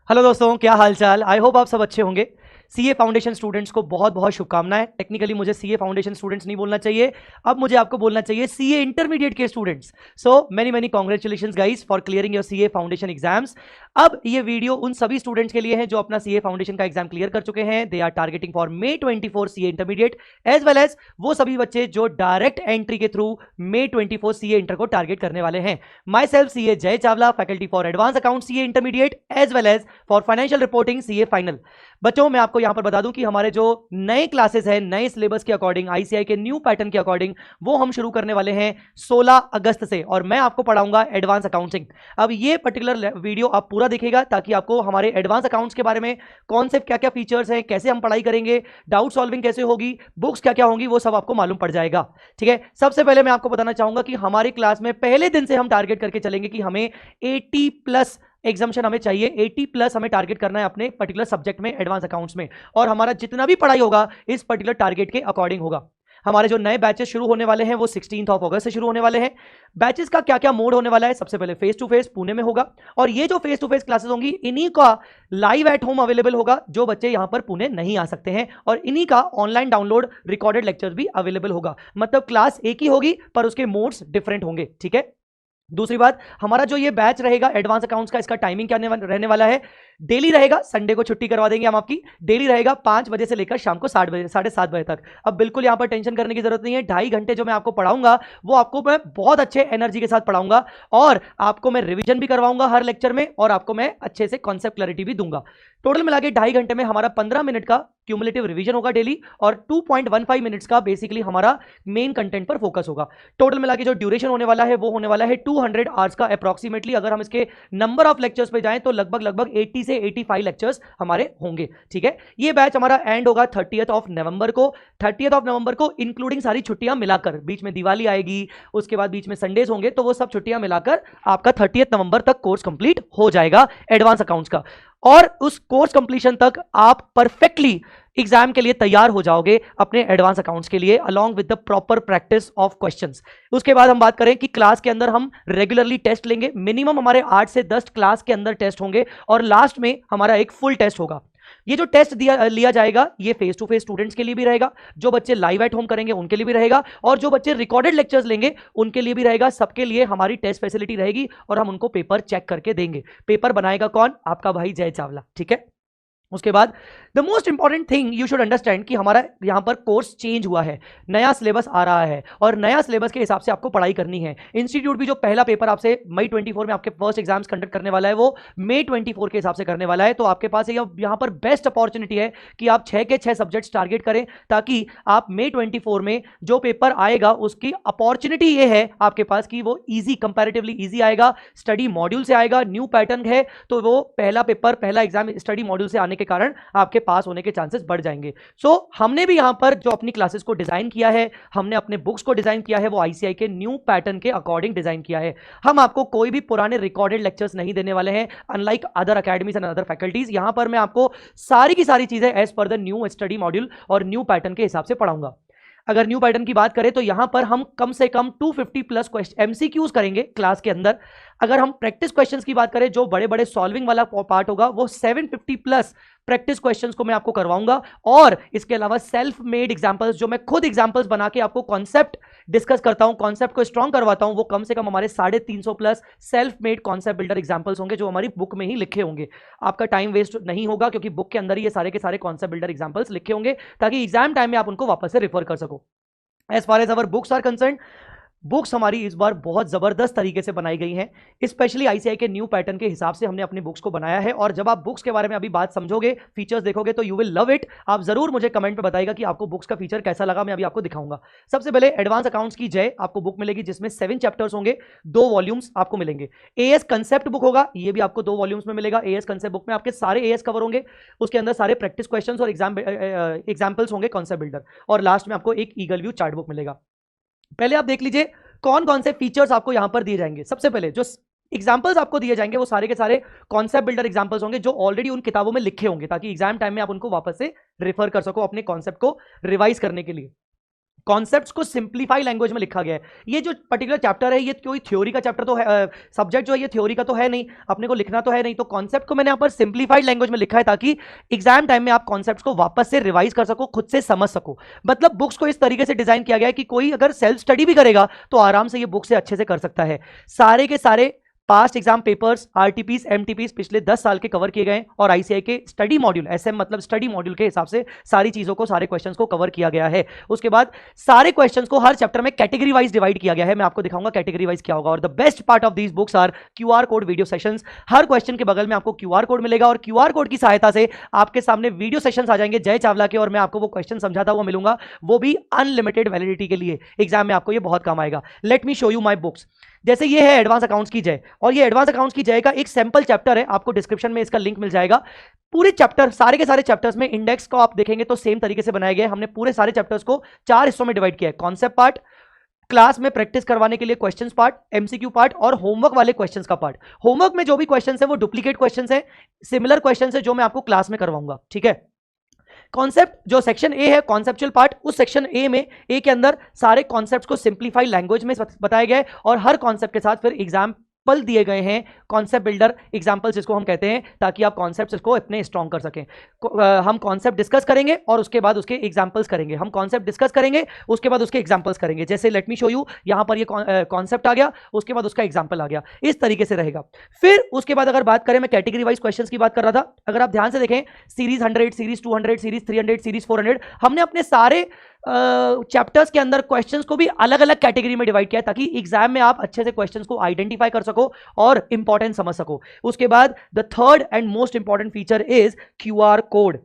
Hello दोस्तों, क्या हाल चाल। आई होप आप सब अच्छे होंगे। सीए फाउंडेशन स्टूडेंट्स को बहुत बहुत शुभकामनाएं। टेक्निकली मुझे सीए फाउंडेशन स्टूडेंट्स नहीं बोलना चाहिए, अब मुझे आपको बोलना चाहिए सीए इंटरमीडिएट के students. So many many congratulations guys for clearing your CA foundation exams. अब ये वीडियो उन सभी स्टूडेंट्स के लिए है जो अपना सीए फाउंडेशन का एग्जाम क्लियर कर चुके हैं। They are targeting for May 24 CA intermediate, as well as वो सभी बच्चे जो डायरेक्ट एंट्री के थ्रू May 24 सीए इंटर को टारगेट करने वाले हैं। Myself CA Jai Chawla, faculty for advance account CA intermediate as well as for financial reporting CA final. बच्चों, मैं आपको यहां पर बता दूं कि हमारे जो नए क्लासेस हैं, नए सिलेबस के अकॉर्डिंग, आईसीआई के न्यू पैटर्न के अकॉर्डिंग, वो हम शुरू करने वाले हैं 16 अगस्त से, और मैं आपको पढ़ाऊंगा एडवांस अकाउंटिंग। अब ये पर्टिकुलर वीडियो आप पूरा देखिएगा ताकि आपको हमारे एडवांस अकाउंट्स के बारे में, कौन से क्या क्या फीचर्स हैं, कैसे हम पढ़ाई करेंगे, डाउट सॉल्विंग कैसे होगी, बुक्स क्या क्या होंगी, वो सब आपको मालूम पड़ जाएगा। ठीक है, सबसे पहले मैं आपको बताना चाहूंगा कि हमारी क्लास में पहले दिन से हम टारगेट करके चलेंगे कि हमें 80+ एग्जाम्शन हमें चाहिए। 80+ हमें टारगेट करना है अपने पर्टिकुलर सब्जेक्ट में, एडवांस अकाउंट्स में, और हमारा जितना भी पढ़ाई होगा इस पर्टिकुलर टारगेट के अकॉर्डिंग होगा। हमारे जो नए बैचेस शुरू होने वाले हैं वो 16 अगस्त से शुरू होने वाले हैं। बैचेस का क्या क्या मोड होने वाला है, सबसे पहले फेस टू फेस पुणे में होगा, और ये जो फेस टू फेस क्लासेस होंगी इन्हीं का लाइव एट होम अवेलेबल होगा जो बच्चे यहां पर पुणे नहीं आ सकते हैं, और इन्हीं का ऑनलाइन डाउनलोड रिकॉर्डेड लेक्चर्स भी अवेलेबल होगा। मतलब क्लास एक ही होगी पर उसके मोड्स डिफरेंट होंगे। ठीक है, दूसरी बात, हमारा जो ये बैच रहेगा एडवांस अकाउंट्स का, इसका टाइमिंग क्या रहने वाला है, डेली रहेगा। संडे को छुट्टी करवा देंगे हम आपकी। डेली रहेगा 5 बजे से लेकर शाम को 7 बजे, 7:30 बजे तक। अब बिल्कुल यहां पर टेंशन करने की जरूरत नहीं है। 2.5 घंटे जो मैं आपको पढ़ाऊंगा वो आपको मैं बहुत अच्छे एनर्जी के साथ पढ़ाऊंगा, और आपको मैं रिवीजन भी करवाऊंगा हर लेक्चर में, और आपको मैं अच्छे से कॉन्सेप्ट क्लैरिटी भी दूंगा। टोटल मिला के 2.5 घंटे में हमारा 15 मिनट का क्यूमुलेटिव रिवीजन होगा डेली, और 2.15 मिनट्स का बेसिकली हमारा मेन कंटेंट पर फोकस होगा। टोटल मिला के जो ड्यूरेशन होने वाला है वो होने वाला है 200 आवर्स का अप्रॉक्सीमेटली। अगर हम इसके नंबर ऑफ लेक्चर्स पे जाएं तो लगभग 80 से 85 लेक्चर्स हमारे होंगे। ठीक है, ये बैच हमारा एंड होगा 30 नवंबर को। 30 नवंबर को इंक्लूडिंग सारी छुट्टियां मिलाकर, बीच में दिवाली आएगी, उसके बाद बीच में संडेज होंगे, तो वो सब छुट्टियां मिलाकर आपका 30 नवंबर तक कोर्स कंप्लीट हो जाएगा एडवांस अकाउंट्स का। और उस कोर्स कंप्लीशन तक आप परफेक्टली एग्जाम के लिए तैयार हो जाओगे अपने एडवांस अकाउंट्स के लिए, along with the proper practice of questions. उसके बाद हम बात करें कि क्लास के अंदर हम रेगुलरली टेस्ट लेंगे। मिनिमम हमारे 8 से 10 क्लास के अंदर टेस्ट होंगे, और लास्ट में हमारा एक फुल टेस्ट होगा। ये जो टेस्ट लिया जाएगा ये फेस टू फेस स्टूडेंट्स के लिए भी रहेगा, जो बच्चे लाइव एट होम करेंगे उनके लिए भी रहेगा, और जो बच्चे रिकॉर्डेड लेक्चर्स लेंगे उनके लिए भी रहेगा। सबके लिए हमारी टेस्ट फैसिलिटी रहेगी, और हम उनको पेपर चेक करके देंगे। पेपर बनाएगा कौन? आपका भाई जय चावला। ठीक है, उसके बाद the most important thing you should understand कि हमारा यहां पर कोर्स चेंज हुआ है, नया सिलेबस आ रहा है, और नया सिलेबस के हिसाब से आपको पढ़ाई करनी है। इंस्टीट्यूट भी जो पहला पेपर आपसे May 24 में आपके फर्स्ट एग्जाम्स कंडक्ट करने वाला है वो May 24 के हिसाब से करने वाला है। तो आपके पास यहां पर बेस्ट अपॉर्चुनिटी है कि आप 6 के 6 सब्जेक्ट्स टारगेट करें, ताकि आप May 24 में जो पेपर आएगा उसकी अपॉर्चुनिटी ये है आपके पास कि वो ईजी, कंपैरेटिवली ईजी आएगा, स्टडी मॉड्यूल से आएगा, न्यू पैटर्न है, तो वो पहला पेपर, पहला एग्जाम स्टडी मॉड्यूल से आने के कारण आपके पास होने के चांसेस बढ़ जाएंगे। सो हमने भी यहां पर जो अपनी क्लासेस को डिजाइन किया है, हमने अपने बुक्स को डिजाइन किया है, वो आईसीआई के न्यू पैटर्न के अकॉर्डिंग डिजाइन किया है। हम आपको कोई भी पुराने रिकॉर्डेड लेक्चर्स नहीं देने वाले हैं, unlike other academies and other faculties. यहां पर मैं आपको सारी की सारी चीजें as per the new study module और न्यू पैटर्न के हिसाब से पढ़ाऊंगा। अगर न्यू पैटर्न की बात करें तो यहां पर हम कम से कम 250+ क्वेश्चन एमसीक्यूज करेंगे क्लास के अंदर। अगर हम प्रैक्टिस क्वेश्चंस की बात करें, जो बड़े बड़े सॉल्विंग वाला पार्ट होगा, वो 750+ प्रैक्टिस क्वेश्चंस को मैं आपको करवाऊंगा, और इसके अलावा सेल्फ मेड एग्जांपल्स, जो मैं खुद एग्जांपल्स बना के आपको कॉन्सेप्ट डिस्कस करता हूं, कॉन्सेप्ट को स्ट्रॉन्ग करवाता हूं, वो कम से कम हमारे 350+ self made concept builder examples होंगे जो हमारी बुक में ही लिखे होंगे। आपका टाइम वेस्ट नहीं होगा, क्योंकि बुक के अंदर ही ये सारे के सारे कॉन्सेप्ट बिल्डर एग्जांपल्स लिखे होंगे, ताकि एग्जाम टाइम में आप उनको वापस से रिफर कर सको। As far as our books are concern, books हमारी इस बार बहुत जबरदस्त तरीके से बनाई गई हैं, स्पेशली आईसीआई के न्यू पैटर्न के हिसाब से हमने अपनी बुक्स को बनाया है। और जब आप बुक्स के बारे में अभी बात समझोगे, फीचर्स देखोगे, तो यू विल लव इट। आप जरूर मुझे कमेंट पे बताइएगा कि आपको बुक्स का फीचर कैसा लगा। मैं अभी आपको दिखाऊंगा। सबसे पहले एडवांस अकाउंट्स की जय आपको बुक मिलेगी, जिसमें 7 चैप्टर्स होंगे, 2 वॉल्यूम्स आपको मिलेंगे। एएस कंसेप्ट बुक होगा, ये भी आपको 2 वॉल्यूम्स में मिलेगा। एएस कंसेप्ट बुक में आपके सारे एएस कवर होंगे, उसके अंदर सारे प्रैक्टिस क्वेश्चंस और एग्जाम्पल्स होंगे, कॉन्सेप्ट बिल्डर, और लास्ट में आपको एक ईगल व्यू चार्ट बुक मिलेगा। पहले आप देख लीजिए कौन कौन से फीचर्स आपको यहां पर दिए जाएंगे। सबसे पहले जो एग्जाम्पल्स आपको दिए जाएंगे वो सारे के सारे कॉन्सेप्ट बिल्डर एग्जाम्पल्स होंगे, जो ऑलरेडी उन किताबों में लिखे होंगे, ताकि एग्जाम टाइम में आप उनको वापस से रेफर कर सको अपने कॉन्सेप्ट को रिवाइज करने के लिए। कॉन्सेप्ट्स को सिंप्लीफाई लैंग्वेज में लिखा गया है। ये जो पर्टिकुलर चैप्टर है ये कोई थ्योरी का चैप्टर तो है, सब्जेक्ट जो है ये थ्योरी का तो है नहीं, अपने को लिखना तो है नहीं, तो कॉन्सेप्ट को मैंने यहां पर सिंप्लीफाइड लैंग्वेज में लिखा है ताकि एग्जाम टाइम में आप कॉन्सेप्ट्स को वापस से रिवाइज कर सको, खुद से समझ सको। मतलब बुक्स को इस तरीके से डिजाइन किया गया है कि कोई अगर सेल्फ स्टडी भी करेगा तो आराम से ये बुक से अच्छे से कर सकता है। सारे के सारे past exam papers, RTPs, MTPs पिछले 10 साल के कवर किए गए और आईसीआई के स्टडी मॉड्यूल, एसएम मतलब स्टडी मॉड्यूल के हिसाब से सारी चीजों को, सारे क्वेश्चंस को कवर किया गया है। उसके बाद सारे क्वेश्चंस को हर चैप्टर में कैटेगरी वाइज डिवाइड किया गया है। मैं आपको दिखाऊंगा कैटेगरी वाइज क्या होगा। और the best part of these books are QR code video sessions. हर क्वेश्चन के बगल में आपको क्यूआर कोड मिलेगा और क्यूआर कोड की सहायता से आपके सामने वीडियो सेशंस आ जाएंगे जय चावला के, और मैं आपको वो क्वेश्चन समझाता हुआ मिलूंगा, वो भी अनलिमिटेड वैलिडिटी के लिए। एग्जाम में आपको ये बहुत काम आएगा। Let me show you my books. जैसे ये है एडवांस अकाउंट्स की जय, और ये एडवांस अकाउंट्स की जय का एक सैंपल चैप्टर है, आपको डिस्क्रिप्शन में इसका लिंक मिल जाएगा। पूरे चैप्टर, सारे के सारे चैप्टर्स में इंडेक्स को आप देखेंगे तो सेम तरीके से बनाया गया है। हमने पूरे सारे चैप्टर्स को 4 हिस्सों में डिवाइड किया है। कॉन्सेप्ट पार्ट, क्लास में प्रैक्टिस करवाने के लिए क्वेश्चंस पार्ट, एमसीक्यू पार्ट और होमवर्क वाले क्वेश्चंस का पार्ट। होमवर्क में जो भी क्वेश्चंस है वो डुप्लीकेट क्वेश्चंस है, सिमिलर क्वेश्चंस है जो मैं आपको क्लास में करवाऊंगा, ठीक है। कॉन्सेप्ट जो सेक्शन ए है, कॉन्सेप्चुअल पार्ट, उस सेक्शन ए के अंदर सारे कॉन्सेप्ट्स को सिंप्लीफाइड लैंग्वेज में बताया गया है और हर कॉन्सेप्ट के साथ फिर एग्जाम्पल दिए गए हैं, कॉन्सेप्ट बिल्डर एग्जांपल्स इसको हम कहते हैं, ताकि आप कॉन्सेप्ट्स इसको अपने स्ट्रॉन्ग कर सकें। हम कॉन्सेप्ट डिस्कस करेंगे और उसके बाद उसके एग्जांपल्स करेंगे। हम कॉन्सेप्ट डिस्कस करेंगे, उसके बाद उसके एग्जांपल्स करेंगे। जैसे लेट मी शो यू, यहां पर ये कॉन्सेप्ट आ गया, उसके बाद उसका एग्जांपल आ गया, इस तरीके से रहेगा। फिर उसके बाद अगर बात करें, मैं कैटेगरी वाइज क्वेश्चंस की बात कर रहा था, अगर आप ध्यान से देखें, सीरीज 100, सीरीज 200, सीरीज 300, सीरीज 400, हमने अपने सारे चैप्टर्स के अंदर क्वेश्चंस को भी अलग अलग कैटेगरी में डिवाइड किया है ताकि एग्जाम में आप अच्छे से क्वेश्चंस को आइडेंटिफाई कर सको और इंपॉर्टेंट समझ सको। उसके बाद the third and most important feature is QR code.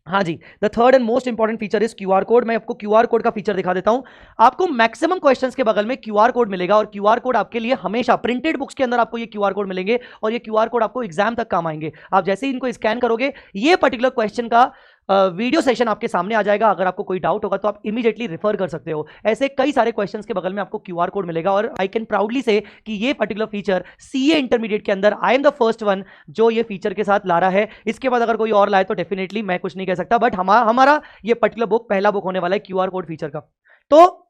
हाँ जी, the third and most important feature is QR code. मैं आपको क्यूआर कोड का फीचर दिखा देता हूं। आपको मैक्सिमम क्वेश्चंस के बगल में क्यूआर कोड मिलेगा और क्यूआर कोड आपके लिए हमेशा प्रिंटेड बुक्स के अंदर आपको ये क्यूआर कोड मिलेंगे और ये क्यूआर कोड आपको एग्जाम तक काम आएंगे। आप जैसे ही इनको स्कैन करोगे, ये पर्टिकुलर क्वेश्चन का वीडियो सेशन आपके सामने आ जाएगा। अगर आपको कोई डाउट होगा तो आप इमीडिएटली रिफर कर सकते हो। ऐसे कई सारे क्वेश्चंस के बगल में आपको क्यूआर कोड मिलेगा और आई कैन प्राउडली से कि ये पर्टिकुलर फीचर सीए इंटरमीडिएट के अंदर I am the first one जो ये फीचर के साथ ला रहा है। इसके बाद अगर कोई और लाए तो डेफिनेटली मैं कुछ नहीं कह सकता, बट हमारा ये पर्टिकुलर बुक पहला बुक होने वाला है क्यूआर कोड फीचर का। तो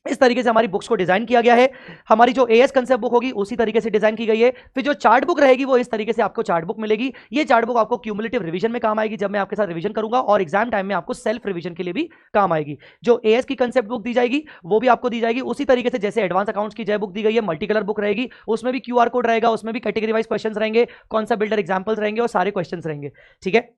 इस तरीके से हमारी बुक्स को डिजाइन किया गया है। हमारी जो एएस कंसेप्ट बुक होगी उसी तरीके से डिजाइन की गई है। फिर जो चार्ट बुक रहेगी वो इस तरीके से आपको चार्ट बुक मिलेगी। ये चार्ट बुक आपको क्यूमुलेटिव रिवीजन में काम आएगी जब मैं आपके साथ रिवीजन करूंगा, और एग्जाम टाइम में आपको सेल्फ रिवीजन के लिए भी काम आएगी। जो एएस की कंसेप्ट बुक दी जाएगी वो भी आपको दी जाएगी उसी तरीके से जैसे एडवांस अकाउंट्स की जय बुक दी गई है। मल्टी कलर बुक रहेगी, उसमें भी क्यूआर कोड रहेगा, उसमें भी कैटेगरी वाइज क्वेश्चंस रहेंगे, कॉन्सेप्ट बिल्डर एग्जांपल्स रहेंगे और सारे क्वेश्चंस रहेंगे, ठीक है।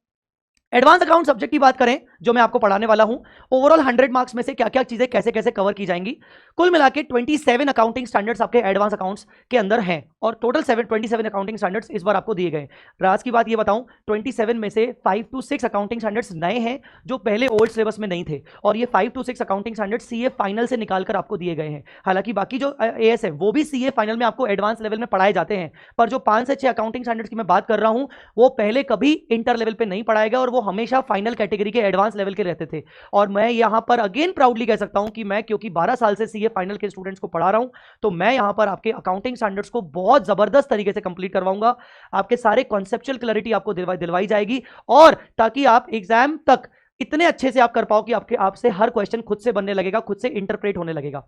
एडवांस अकाउंट सब्जेक्ट की बात करें जो मैं आपको पढ़ाने वाला हूं, ओवरऑल 100 मार्क्स में से क्या क्या चीजें कैसे कैसे कवर की जाएंगी। कुल मिला के 27 अकाउंटिंग स्टैंडर्ड्स आपके एडवांस अकाउंट्स के अंदर हैं और टोटल 27 अकाउंटिंग स्टैंडर्ड्स इस बार आपको दिए गए। राज की बात ये बताऊं, 27 में से 5 to 6 अकाउंटिंग स्टैंडर्ड्स नए हैं जो पहले ओल्ड सिलेबस में नहीं थे, और ये 5 to 6 accounting standards CA final से निकालकर आपको दिए गए हैं। हालांकि बाकी जो एएस है वो भी सीए फाइनल में आपको एडवांस लेवल में पढ़ाए जाते हैं, पर जो 5 से 6 अकाउंटिंग स्टैंडर्ड्स की मैं बात कर रहा हूं वो पहले कभी इंटर लेवल पे नहीं पढ़ाए गए और वो हमेशा फाइनल कैटेगरी के एडवांस लेवल के रहते थे। और मैं यहां पर अगेन प्राउडली कह सकता हूं कि मैं क्योंकि 12 साल से सीए फाइनल के स्टूडेंट्स को पढ़ा रहा हूं, तो मैं यहां पर आपके अकाउंटिंग स्टैंडर्ड्स को बहुत जबरदस्त तरीके से कंप्लीट करवाऊंगा। आपके सारे कॉन्सेप्चुअल क्लैरिटी आपको दिलवाई जाएगी, और ताकि आप एग्जाम तक इतने अच्छे से आप कर पाओ कि आपसे हर क्वेश्चन खुद से बनने लगेगा, खुद से इंटरप्रेट होने लगेगा।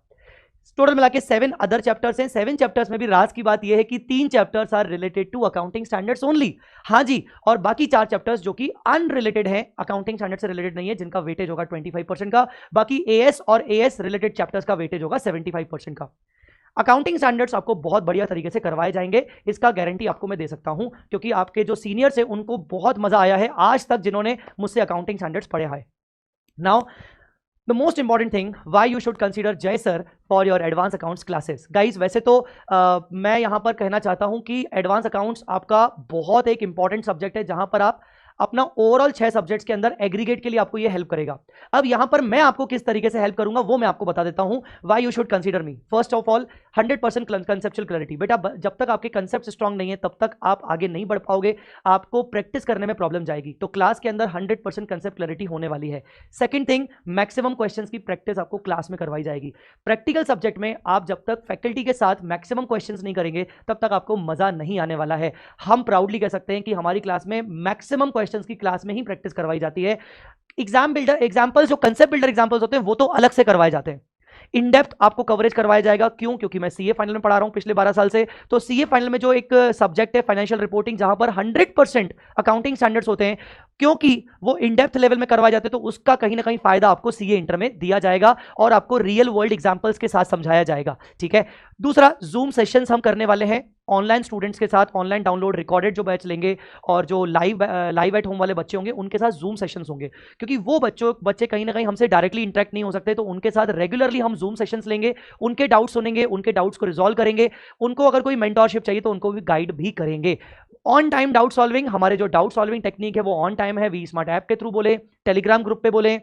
टोटल मिला के 7 अदर चैप्टर्स हैं। 7 चैप्टर्स में भी राज की बात यह है कि 3 chapters are related to accounting standards only. हाँ जी, और बाकी 4 चैप्टर्स जो कि अनरिलेटेड हैं, अकाउंटिंग स्टैंडर्ड से रिलेटेड नहीं है, जिनका वेटेज होगा 25% का। बाकी एएस और एएस रिलेटेड चैप्टर्स का वेटेज होगा 75% का। अकाउंटिंग स्टैंडर्ड्स आपको बहुत बढ़िया तरीके से करवाए जाएंगे, इसका गारंटी आपको मैं दे सकता हूं, क्योंकि आपके जो सीनियर्स हैं उनको बहुत मजा आया है आज तक जिन्होंने मुझसे अकाउंटिंग स्टैंडर्ड्स पढ़े हैं। Now The most important thing why you should consider Jay sir for your advanced accounts classes. Guys, वैसे तो मैं यहाँ पर कहना चाहता हूँ कि एडवांस अकाउंट्स आपका बहुत एक इंपॉर्टेंट सब्जेक्ट है जहाँ पर आप अपना ओवरऑल 6 सब्जेक्ट्स के अंदर एग्रीगेट के लिए आपको ये हेल्प करेगा। अब यहां पर मैं आपको किस तरीके से हेल्प करूंगा वो मैं आपको बता देता हूं। Why you should consider me. First of all 100% conceptual clarity. बेटा जब तक आपके कंसेप्ट स्ट्रांग नहीं है तब तक आप आगे नहीं बढ़ पाओगे, आपको प्रैक्टिस करने में प्रॉब्लम जाएगी। तो क्लास के अंदर 100% कंसेप्ट क्लैरिटी होने वाली है। सेकेंड थिंग, मैक्सिमम क्वेश्चंस की प्रैक्टिस आपको क्लास में करवाई जाएगी। प्रैक्टिकल सब्जेक्ट में आप जब तक फैकल्टी के साथ मैक्सिमम क्वेश्चंस नहीं करेंगे तब तक आपको मजा नहीं आने वाला है। हम प्राउडली कह सकते हैं कि हमारी क्लास में मैक्सिमम क्वेश्चंस की क्लास में ही प्रैक्टिस करवाई जाती है। एग्जाम बिल्डर एग्जाम्पल्स, जो कंसेप्ट बिल्डर एग्जाम्पल्स होते हैं वो तो अलग से करवाए जाते हैं। इन डेप्थ आपको कवरेज करवाया जाएगा। क्यों? क्योंकि मैं सीए फाइनल में पढ़ा रहा हूं पिछले 12 साल से। तो सीए फाइनल में जो एक सब्जेक्ट है फाइनेंशियल रिपोर्टिंग, जहां पर 100% अकाउंटिंग स्टैंडर्ड्स होते हैं, क्योंकि वो इन डेप्थ लेवल में करवाए जाते हैं, तो उसका कहीं ना कहीं फायदा आपको सीए इंटर में दिया जाएगा और आपको रियल वर्ल्ड एग्जांपल्स के साथ समझाया जाएगा। ठीक है। दूसरा, जूम सेशंस हम करने वाले हैं ऑनलाइन स्टूडेंट्स के साथ, ऑनलाइन डाउनलोड रिकॉर्डेड जो बैच लेंगे, और जो लाइव एट होम वाले बच्चे होंगे उनके साथ जूम सेशंस होंगे। क्योंकि वो बच्चे कहीं ना कहीं हमसे डायरेक्टली इंटरेक्ट नहीं हो सकते, तो उनके साथ रेगुलरली हम जूम सेशंस लेंगे, उनके डाउट्स सुनेंगे, उनके डाउट्स को रिजॉल्व करेंगे, उनको अगर कोई मेंटोरशिप चाहिए तो उनको भी गाइड भी करेंगे। ऑन टाइम डाउट सॉल्विंग, हमारे जो डाउट सॉल्विंग टेक्निक है वो ऑन टाइम है। वी स्मार्ट ऐप के थ्रू बोले, टेलीग्राम ग्रुप पे बोले,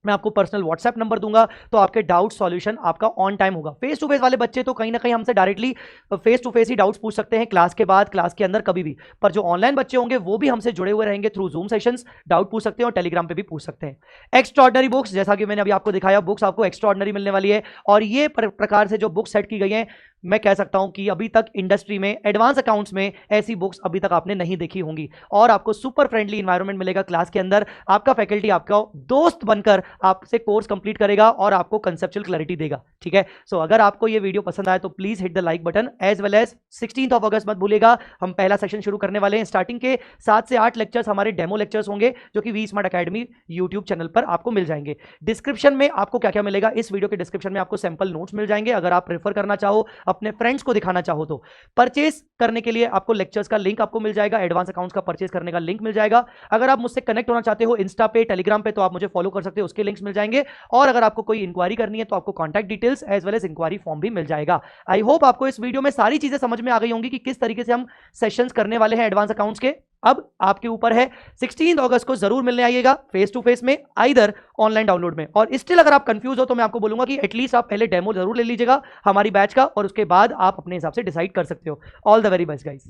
मैं आपको पर्सनल व्हाट्सएप नंबर दूंगा, तो आपके डाउट सॉल्यूशन आपका ऑन टाइम होगा। फेस टू फेस वाले बच्चे तो कहीं ना कहीं हमसे डायरेक्टली फेस टू फेस ही डाउट्स पूछ सकते हैं, क्लास के बाद, क्लास के अंदर, कभी भी। पर जो ऑनलाइन बच्चे होंगे वो भी हमसे जुड़े हुए रहेंगे थ्रू जूम सेशंस, डाउट पूछ सकते हैं और टेलीग्राम पे भी पूछ सकते हैं। एक्स्ट्राऑर्डिनरी बुक्स, जैसा कि मैंने अभी आपको दिखाया, बुक्स आपको एक्स्ट्राऑर्डिनरी मिलने वाली है। और ये प्रकार से जो बुक्स सेट की गई है, मैं कह सकता हूं कि अभी तक इंडस्ट्री में एडवांस अकाउंट्स में ऐसी बुक्स अभी तक आपने नहीं देखी होंगी। और आपको सुपर फ्रेंडली एनवायरनमेंट मिलेगा क्लास के अंदर। आपका फैकल्टी आपका दोस्त बनकर आपसे कोर्स कंप्लीट करेगा और आपको कंसेप्चुअल क्लैरिटी देगा। ठीक है। सो अगर आपको ये वीडियो पसंद आए तो please hit the like button, as well as 16 अगस्त मत भूलिएगा, हम पहला सेशन शुरू करने वाले हैं। स्टार्टिंग के 7 से 8 लेक्चर्स हमारे डेमो लेक्चर्स होंगे, जो कि V Smart Academy YouTube channel पर आपको मिल जाएंगे। डिस्क्रिप्शन में आपको क्या क्या मिलेगा, इस वीडियो के डिस्क्रिप्शन में आपको सैंपल नोट्स मिल जाएंगे। अगर आप रेफर करना चाहो, अपने फ्रेंड्स को दिखाना चाहो, तो परचेस करने के लिए आपको लेक्चर्स का लिंक आपको मिल जाएगा, एडवांस अकाउंट्स का परचेस करने का लिंक मिल जाएगा। अगर आप मुझसे कनेक्ट होना चाहते हो इंस्टा पे, टेलीग्राम पे, तो आप मुझे फॉलो कर सकते हो, उसके लिंक्स मिल जाएंगे। और अगर आपको कोई इंक्वायरी करनी है तो आपको contact details as well as inquiry form भी मिल जाएगा। आई होप आपको इस वीडियो में सारी चीजें समझ में आ गई होंगी कि किस तरीके से हम सेशंस करने वाले हैं एडवांस अकाउंट्स के। अब आपके ऊपर है, 16 अगस्त को जरूर मिलने आइएगा फेस टू फेस में, आइदर ऑनलाइन डाउनलोड में। और स्टिल अगर आप कंफ्यूज हो तो मैं आपको बोलूंगा कि एटलीस्ट आप पहले डेमो जरूर ले लीजिएगा हमारी बैच का, और उसके बाद आप अपने हिसाब से डिसाइड कर सकते हो। All the very best guys.